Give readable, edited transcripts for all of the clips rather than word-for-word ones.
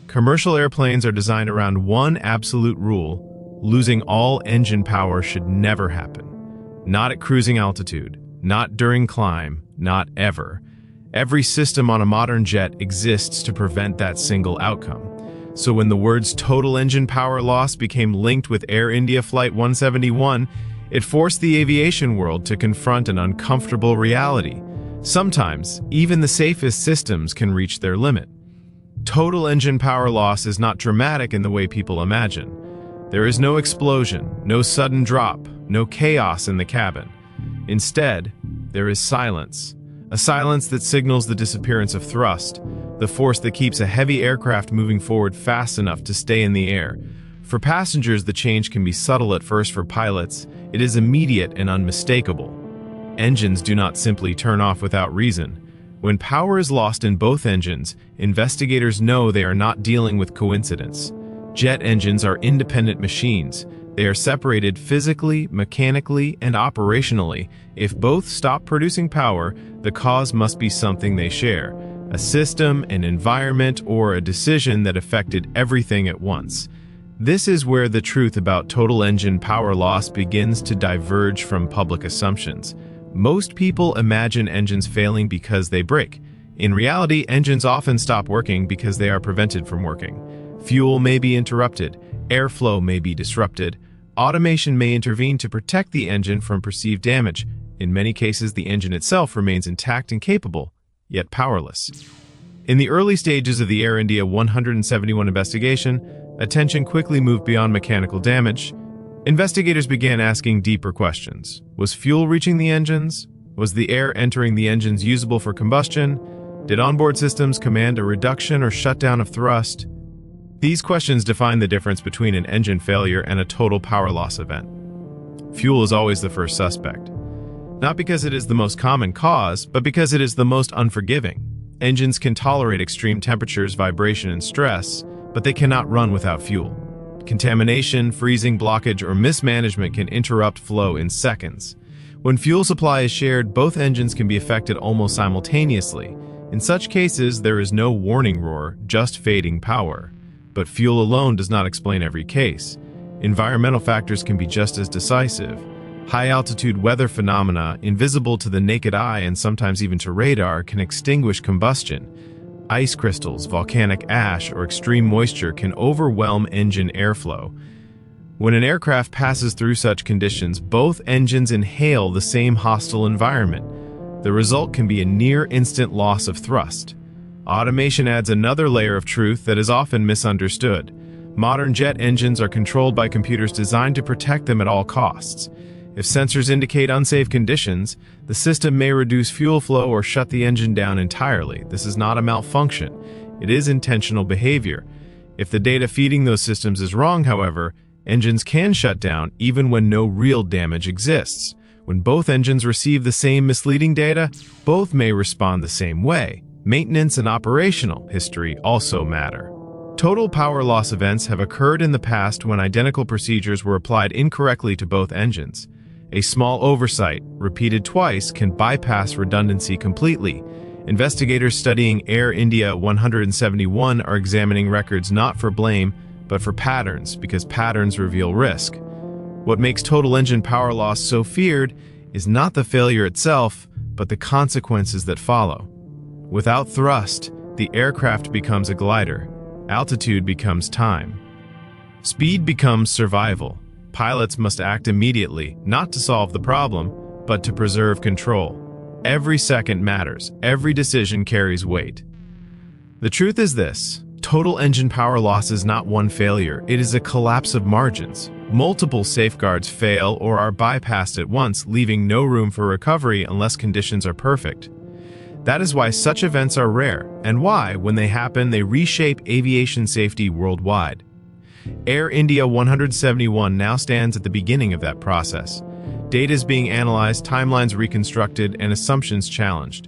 Commercial airplanes are designed around one absolute rule: losing all engine power should never happen. Not at cruising altitude, not during climb, not ever. Every system on a modern jet exists to prevent that single outcome. So when the words total engine power loss became linked with Air India Flight 171, it forced the aviation world to confront an uncomfortable reality. Sometimes, even the safest systems can reach their limit. Total engine power loss is not dramatic in the way people imagine. There is no explosion, no sudden drop, no chaos in the cabin. Instead, there is silence. A silence that signals the disappearance of thrust, the force that keeps a heavy aircraft moving forward fast enough to stay in the air. For passengers, the change can be subtle at first. For pilots, it is immediate and unmistakable. Engines do not simply turn off without reason. When power is lost in both engines, investigators know they are not dealing with coincidence. Jet engines are independent machines. They are separated physically, mechanically, and operationally. If both stop producing power, the cause must be something they share: a system, an environment, or a decision that affected everything at once. This is where the truth about total engine power loss begins to diverge from public assumptions. Most people imagine engines failing because they break. In reality, engines often stop working because they are prevented from working. Fuel may be interrupted, airflow may be disrupted, automation may intervene to protect the engine from perceived damage. In many cases, the engine itself remains intact and capable, yet powerless. In the early stages of the Air India 171 investigation, attention quickly moved beyond mechanical damage. Investigators began asking deeper questions. Was fuel reaching the engines? Was the air entering the engines usable for combustion? Did onboard systems command a reduction or shutdown of thrust? These questions define the difference between an engine failure and a total power loss event. Fuel is always the first suspect. Not because it is the most common cause, but because it is the most unforgiving. Engines can tolerate extreme temperatures, vibration, and stress, but they cannot run without fuel. Contamination, freezing, blockage, or mismanagement can interrupt flow in seconds. When fuel supply is shared, both engines can be affected almost simultaneously. In such cases, there is no warning roar, just fading power. But fuel alone does not explain every case. Environmental factors can be just as decisive. High-altitude weather phenomena, invisible to the naked eye and sometimes even to radar, can extinguish combustion. Ice crystals, volcanic ash, or extreme moisture can overwhelm engine airflow. When an aircraft passes through such conditions, both engines inhale the same hostile environment. The result can be a near-instant loss of thrust. Automation adds another layer of truth that is often misunderstood. Modern jet engines are controlled by computers designed to protect them at all costs. If sensors indicate unsafe conditions, the system may reduce fuel flow or shut the engine down entirely. This is not a malfunction. It is intentional behavior. If the data feeding those systems is wrong, however, engines can shut down even when no real damage exists. When both engines receive the same misleading data, both may respond the same way. Maintenance and operational history also matter. Total power loss events have occurred in the past when identical procedures were applied incorrectly to both engines. A small oversight, repeated twice, can bypass redundancy completely. Investigators studying Air India 171 are examining records not for blame, but for patterns, because patterns reveal risk. What makes total engine power loss so feared is not the failure itself, but the consequences that follow. Without thrust, the aircraft becomes a glider. Altitude becomes time. Speed becomes survival. Pilots must act immediately, not to solve the problem, but to preserve control. Every second matters. Every decision carries weight. The truth is this: total engine power loss is not one failure. It is a collapse of margins. Multiple safeguards fail or are bypassed at once, leaving no room for recovery unless conditions are perfect. That is why such events are rare, and why, when they happen, they reshape aviation safety worldwide. Air India 171 now stands at the beginning of that process. Data is being analyzed, timelines reconstructed, and assumptions challenged.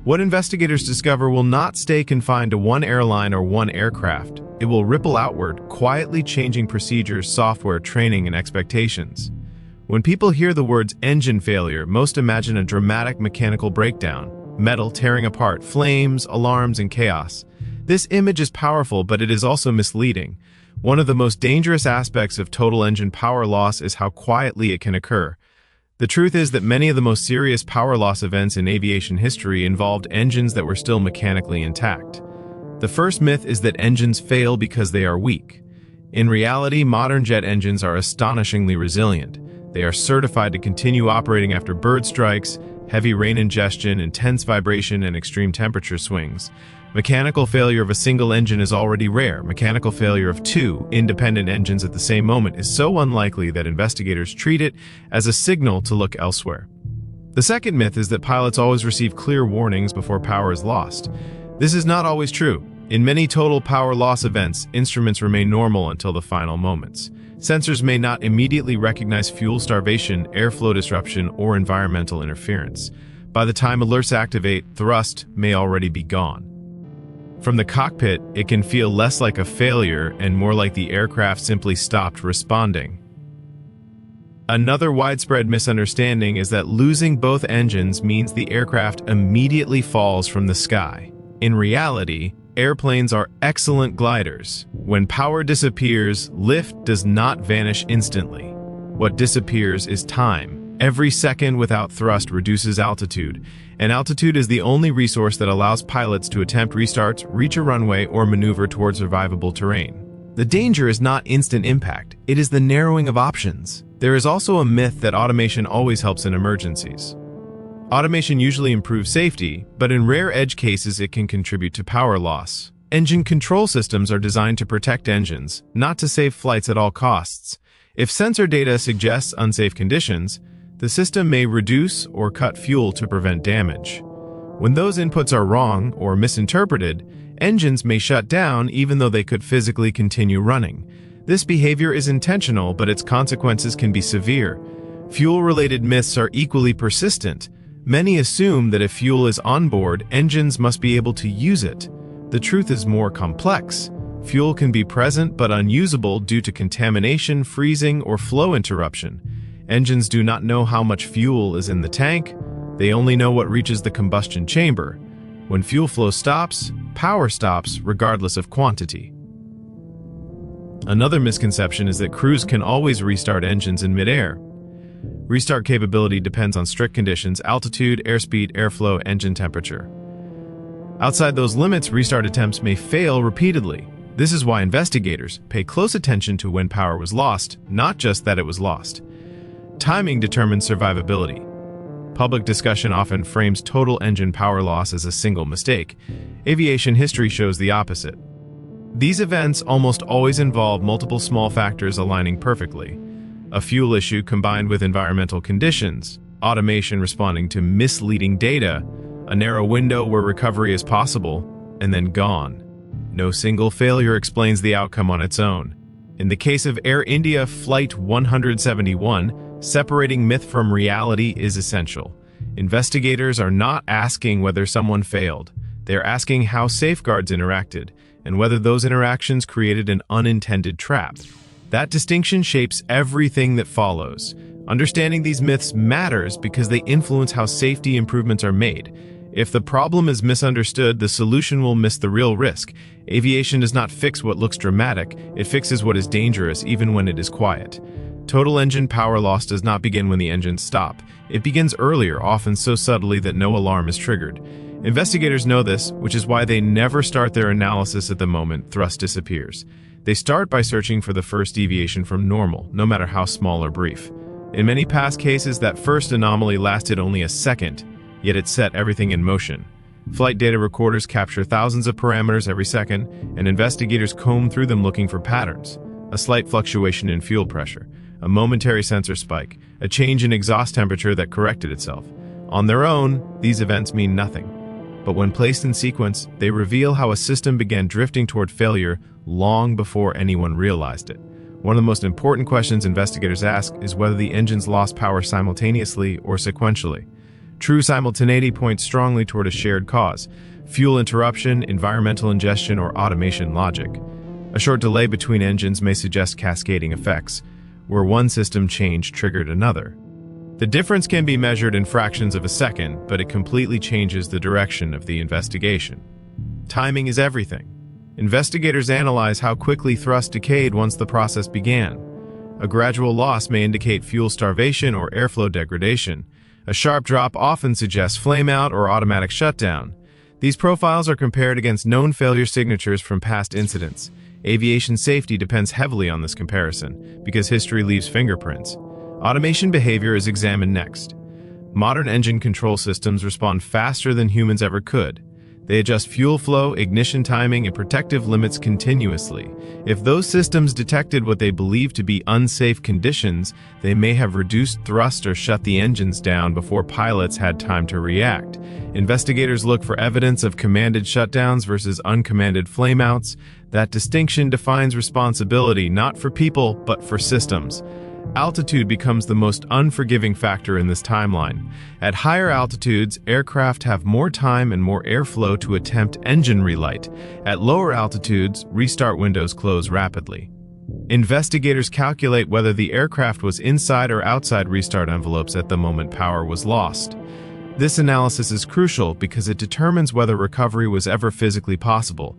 What investigators discover will not stay confined to one airline or one aircraft. It will ripple outward, quietly changing procedures, software, training, and expectations. When people hear the words engine failure, most imagine a dramatic mechanical breakdown, metal tearing apart, flames, alarms, and chaos. This image is powerful, but it is also misleading. One of the most dangerous aspects of total engine power loss is how quietly it can occur. The truth is that many of the most serious power loss events in aviation history involved engines that were still mechanically intact. The first myth is that engines fail because they are weak. In reality, modern jet engines are astonishingly resilient. They are certified to continue operating after bird strikes, heavy rain ingestion, intense vibration, and extreme temperature swings. Mechanical failure of a single engine is already rare. Mechanical failure of two independent engines at the same moment is so unlikely that investigators treat it as a signal to look elsewhere. The second myth is that pilots always receive clear warnings before power is lost. This is not always true. In many total power loss events, instruments remain normal until the final moments. Sensors may not immediately recognize fuel starvation, airflow disruption, or environmental interference. By the time alerts activate, thrust may already be gone. From the cockpit, it can feel less like a failure and more like the aircraft simply stopped responding. Another widespread misunderstanding is that losing both engines means the aircraft immediately falls from the sky. In reality, airplanes are excellent gliders. When power disappears, lift does not vanish instantly. What disappears is time. Every second without thrust reduces altitude, and altitude is the only resource that allows pilots to attempt restarts, reach a runway, or maneuver towards survivable terrain. The danger is not instant impact, it is the narrowing of options. There is also a myth that automation always helps in emergencies. Automation usually improves safety, but in rare edge cases it can contribute to power loss. Engine control systems are designed to protect engines, not to save flights at all costs. If sensor data suggests unsafe conditions, the system may reduce or cut fuel to prevent damage. When those inputs are wrong or misinterpreted, engines may shut down even though they could physically continue running. This behavior is intentional, but its consequences can be severe. Fuel-related myths are equally persistent. Many assume that if fuel is on board, engines must be able to use it. The truth is more complex. Fuel can be present but unusable due to contamination, freezing, or flow interruption. Engines do not know how much fuel is in the tank, they only know what reaches the combustion chamber. When fuel flow stops, power stops regardless of quantity. Another misconception is that crews can always restart engines in midair. Restart capability depends on strict conditions: altitude, airspeed, airflow, engine temperature. Outside those limits, restart attempts may fail repeatedly. This is why investigators pay close attention to when power was lost, not just that it was lost. Timing determines survivability. Public discussion often frames total engine power loss as a single mistake. Aviation history shows the opposite. These events almost always involve multiple small factors aligning perfectly. A fuel issue combined with environmental conditions, automation responding to misleading data, a narrow window where recovery is possible, and then gone. No single failure explains the outcome on its own. In the case of Air India Flight 171, separating myth from reality is essential. Investigators are not asking whether someone failed. They're asking how safeguards interacted, and whether those interactions created an unintended trap. That distinction shapes everything that follows. Understanding these myths matters because they influence how safety improvements are made. If the problem is misunderstood, the solution will miss the real risk. Aviation does not fix what looks dramatic, it fixes what is dangerous even when it is quiet. Total engine power loss does not begin when the engines stop. It begins earlier, often so subtly that no alarm is triggered. Investigators know this, which is why they never start their analysis at the moment thrust disappears. They start by searching for the first deviation from normal, no matter how small or brief. In many past cases, that first anomaly lasted only a second, yet it set everything in motion. Flight data recorders capture thousands of parameters every second, and investigators comb through them looking for patterns. A slight fluctuation in fuel pressure, a momentary sensor spike, a change in exhaust temperature that corrected itself. On their own, these events mean nothing. But when placed in sequence, they reveal how a system began drifting toward failure long before anyone realized it. One of the most important questions investigators ask is whether the engines lost power simultaneously or sequentially. True simultaneity points strongly toward a shared cause: fuel interruption, environmental ingestion, or automation logic. A short delay between engines may suggest cascading effects, where one system change triggered another. The difference can be measured in fractions of a second, but it completely changes the direction of the investigation. Timing is everything. Investigators analyze how quickly thrust decayed once the process began. A gradual loss may indicate fuel starvation or airflow degradation. A sharp drop often suggests flameout or automatic shutdown. These profiles are compared against known failure signatures from past incidents. Aviation safety depends heavily on this comparison, because history leaves fingerprints. Automation behavior is examined next. Modern engine control systems respond faster than humans ever could. They adjust fuel flow, ignition timing, and protective limits continuously. If those systems detected what they believed to be unsafe conditions, they may have reduced thrust or shut the engines down before pilots had time to react. Investigators look for evidence of commanded shutdowns versus uncommanded flameouts. That distinction defines responsibility not for people, but for systems. Altitude becomes the most unforgiving factor in this timeline. At higher altitudes, aircraft have more time and more airflow to attempt engine relight. At lower altitudes, restart windows close rapidly. Investigators calculate whether the aircraft was inside or outside restart envelopes at the moment power was lost. This analysis is crucial because it determines whether recovery was ever physically possible.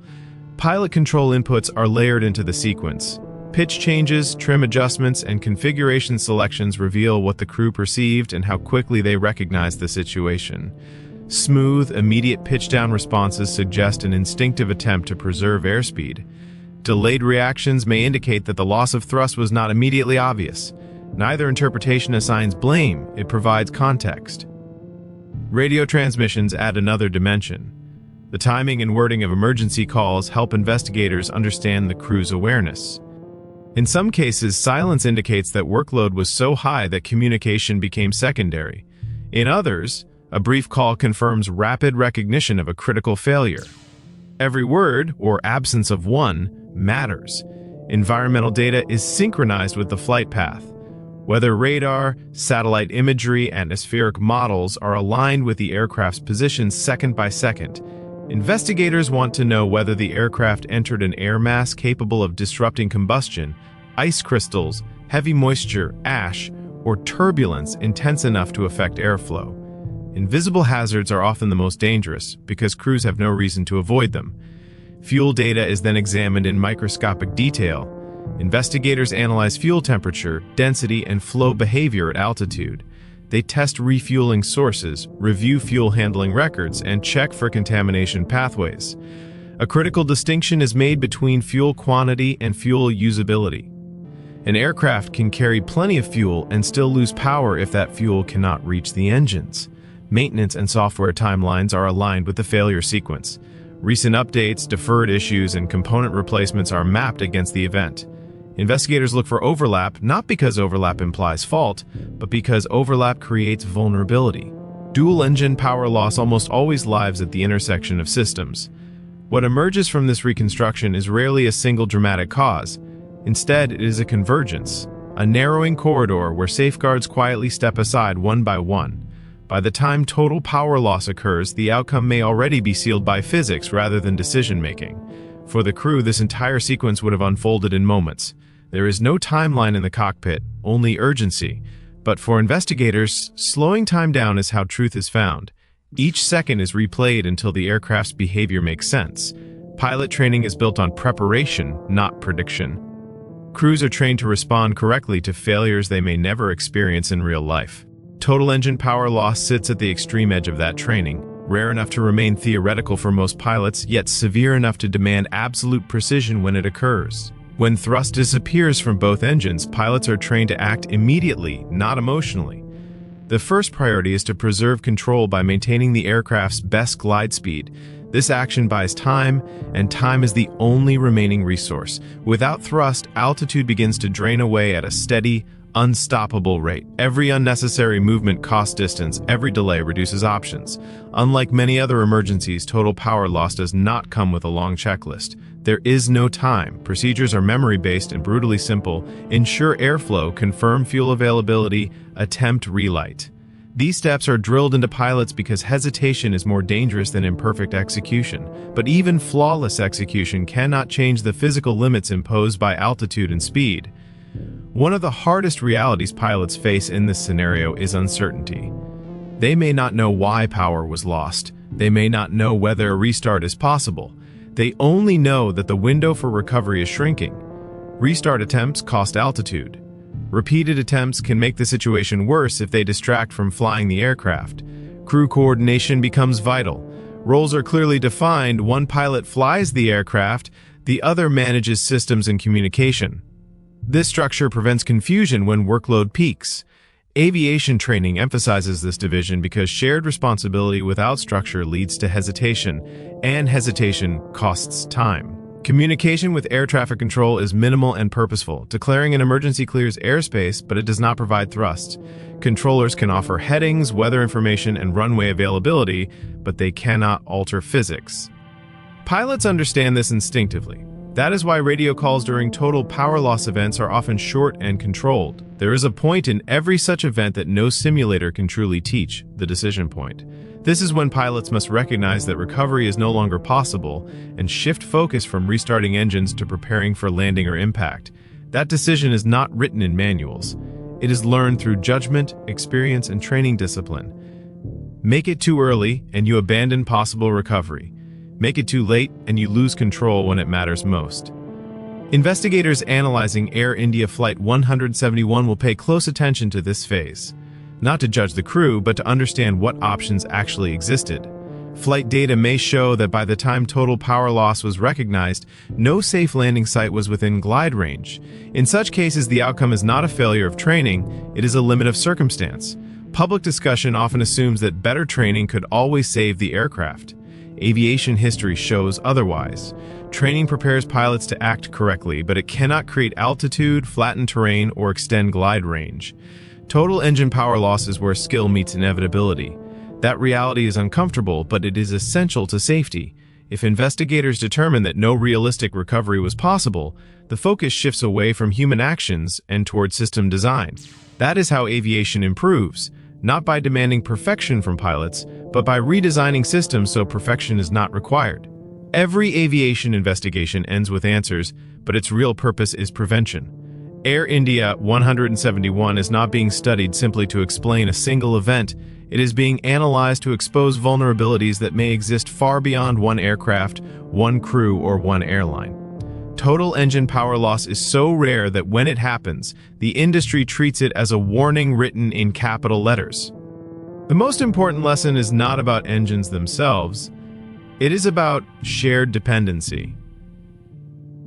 Pilot control inputs are layered into the sequence. Pitch changes, trim adjustments, and configuration selections reveal what the crew perceived and how quickly they recognized the situation. Smooth, immediate pitch-down responses suggest an instinctive attempt to preserve airspeed. Delayed reactions may indicate that the loss of thrust was not immediately obvious. Neither interpretation assigns blame, it provides context. Radio transmissions add another dimension. The timing and wording of emergency calls help investigators understand the crew's awareness. In some cases, silence indicates that workload was so high that communication became secondary. In others, a brief call confirms rapid recognition of a critical failure. Every word, or absence of one, matters. Environmental data is synchronized with the flight path. Weather radar, satellite imagery, and atmospheric models are aligned with the aircraft's position second by second. Investigators want to know whether the aircraft entered an air mass capable of disrupting combustion, ice crystals, heavy moisture, ash, or turbulence intense enough to affect airflow. Invisible hazards are often the most dangerous because crews have no reason to avoid them. Fuel data is then examined in microscopic detail. Investigators analyze fuel temperature, density, and flow behavior at altitude. They test refueling sources, review fuel handling records, and check for contamination pathways. A critical distinction is made between fuel quantity and fuel usability. An aircraft can carry plenty of fuel and still lose power if that fuel cannot reach the engines. Maintenance and software timelines are aligned with the failure sequence. Recent updates, deferred issues, and component replacements are mapped against the event. Investigators look for overlap, not because overlap implies fault, but because overlap creates vulnerability. Dual engine power loss almost always lies at the intersection of systems. What emerges from this reconstruction is rarely a single dramatic cause. Instead, it is a convergence, a narrowing corridor where safeguards quietly step aside one by one. By the time total power loss occurs, the outcome may already be sealed by physics rather than decision-making. For the crew, this entire sequence would have unfolded in moments. There is no timeline in the cockpit, only urgency. But for investigators, slowing time down is how truth is found. Each second is replayed until the aircraft's behavior makes sense. Pilot training is built on preparation, not prediction. Crews are trained to respond correctly to failures they may never experience in real life. Total engine power loss sits at the extreme edge of that training, rare enough to remain theoretical for most pilots, yet severe enough to demand absolute precision when it occurs. When thrust disappears from both engines, pilots are trained to act immediately, not emotionally. The first priority is to preserve control by maintaining the aircraft's best glide speed. This action buys time, and time is the only remaining resource. Without thrust, altitude begins to drain away at a steady, unstoppable rate. Every unnecessary movement costs distance, every delay reduces options. Unlike many other emergencies, total power loss does not come with a long checklist. There is no time. Procedures are memory-based and brutally simple. Ensure airflow, confirm fuel availability, attempt relight. These steps are drilled into pilots because hesitation is more dangerous than imperfect execution. But even flawless execution cannot change the physical limits imposed by altitude and speed. One of the hardest realities pilots face in this scenario is uncertainty. They may not know why power was lost, They may not know whether a restart is possible. They only know that the window for recovery is shrinking. Restart attempts cost altitude. Repeated attempts can make the situation worse if they distract from flying the aircraft. Crew coordination becomes vital. Roles are clearly defined. One pilot flies the aircraft, the other manages systems and communication. This structure prevents confusion when workload peaks. Aviation training emphasizes this division because shared responsibility without structure leads to hesitation, and hesitation costs time. Communication with air traffic control is minimal and purposeful. Declaring an emergency clears airspace, but it does not provide thrust. Controllers can offer headings, weather information, and runway availability, but they cannot alter physics. Pilots understand this instinctively. That is why radio calls during total power loss events are often short and controlled. There is a point in every such event that no simulator can truly teach, the decision point. This is when pilots must recognize that recovery is no longer possible and shift focus from restarting engines to preparing for landing or impact. That decision is not written in manuals. It is learned through judgment, experience, and training discipline. Make it too early and you abandon possible recovery. Make it too late and you lose control when it matters most. Investigators analyzing Air India Flight 171 will pay close attention to this phase. Not to judge the crew, but to understand what options actually existed. Flight data may show that by the time total power loss was recognized, no safe landing site was within glide range. In such cases, the outcome is not a failure of training, it is a limit of circumstance. Public discussion often assumes that better training could always save the aircraft. Aviation history shows otherwise. Training prepares pilots to act correctly, but it cannot create altitude, flatten terrain, or extend glide range. Total engine power loss is where skill meets inevitability. That reality is uncomfortable, but it is essential to safety. If investigators determine that no realistic recovery was possible, the focus shifts away from human actions and toward system design. That is how aviation improves, not by demanding perfection from pilots, but by redesigning systems so perfection is not required. Every aviation investigation ends with answers, but its real purpose is prevention. Air India 171 is not being studied simply to explain a single event. It is being analyzed to expose vulnerabilities that may exist far beyond one aircraft, one crew, or one airline. Total engine power loss is so rare that when it happens, the industry treats it as a warning written in capital letters. The most important lesson is not about engines themselves. It is about shared dependency.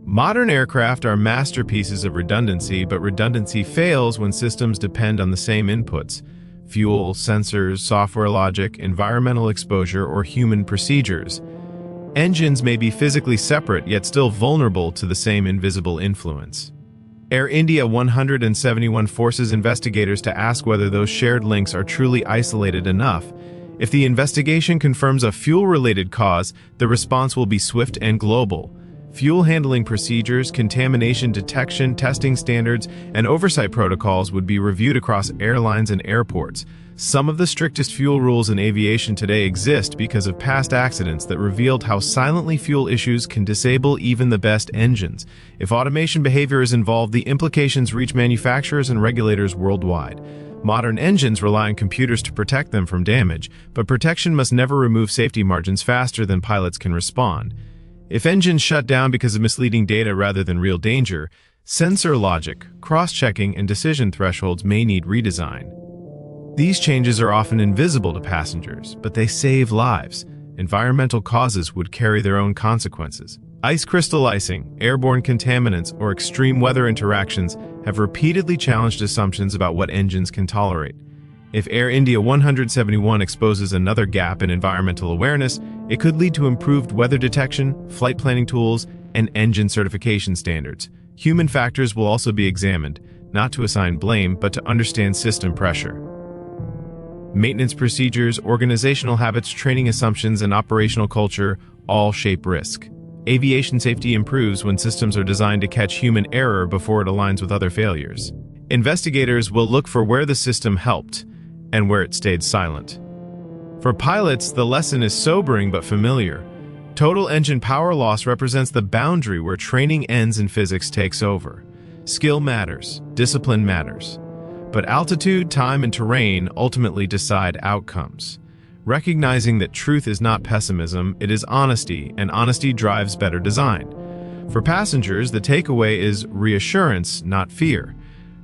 Modern aircraft are masterpieces of redundancy, but redundancy fails when systems depend on the same inputs: fuel, sensors, software logic, environmental exposure, or human procedures. Engines may be physically separate, yet still vulnerable to the same invisible influence. Air India 171 forces investigators to ask whether those shared links are truly isolated enough. If the investigation confirms a fuel-related cause, the response will be swift and global. Fuel handling procedures, contamination detection, testing standards, and oversight protocols would be reviewed across airlines and airports. Some of the strictest fuel rules in aviation today exist because of past accidents that revealed how silently fuel issues can disable even the best engines. If automation behavior is involved, the implications reach manufacturers and regulators worldwide. Modern engines rely on computers to protect them from damage, but protection must never remove safety margins faster than pilots can respond. If engines shut down because of misleading data rather than real danger, sensor logic, cross-checking, and decision thresholds may need redesign. These changes are often invisible to passengers, but they save lives. Environmental causes would carry their own consequences. Ice crystal icing, airborne contaminants, or extreme weather interactions have repeatedly challenged assumptions about what engines can tolerate. If Air India 171 exposes another gap in environmental awareness, it could lead to improved weather detection, flight planning tools, and engine certification standards. Human factors will also be examined, not to assign blame, but to understand system pressure. Maintenance procedures, organizational habits, training assumptions, and operational culture all shape risk. Aviation safety improves when systems are designed to catch human error before it aligns with other failures. Investigators will look for where the system helped and where it stayed silent. For pilots, the lesson is sobering but familiar. Total engine power loss represents the boundary where training ends and physics takes over. Skill matters, discipline matters, but altitude, time, and terrain ultimately decide outcomes. recognizing that truth is not pessimism, it is honesty, and honesty drives better design. For passengers, the takeaway is reassurance, not fear.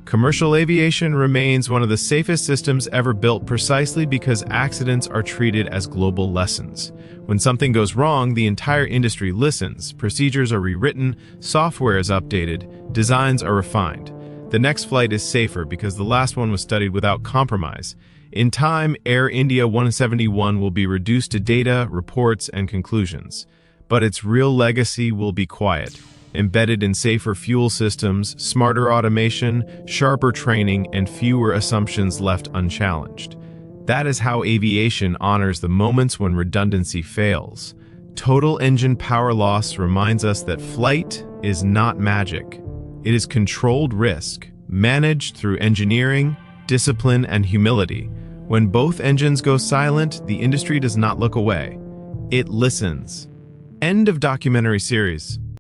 Commercial aviation remains one of the safest systems ever built precisely because accidents are treated as global lessons. When something goes wrong, the entire industry listens, procedures are rewritten, software is updated, designs are refined. The next flight is safer because the last one was studied without compromise. In time, Air India 171 will be reduced to data, reports, and conclusions. But its real legacy will be quiet, embedded in safer fuel systems, smarter automation, sharper training, and fewer assumptions left unchallenged. That is how aviation honors the moments when redundancy fails. Total engine power loss reminds us that flight is not magic. It is controlled risk, managed through engineering, discipline, and humility. When both engines go silent, the industry does not look away. It listens. End of documentary series.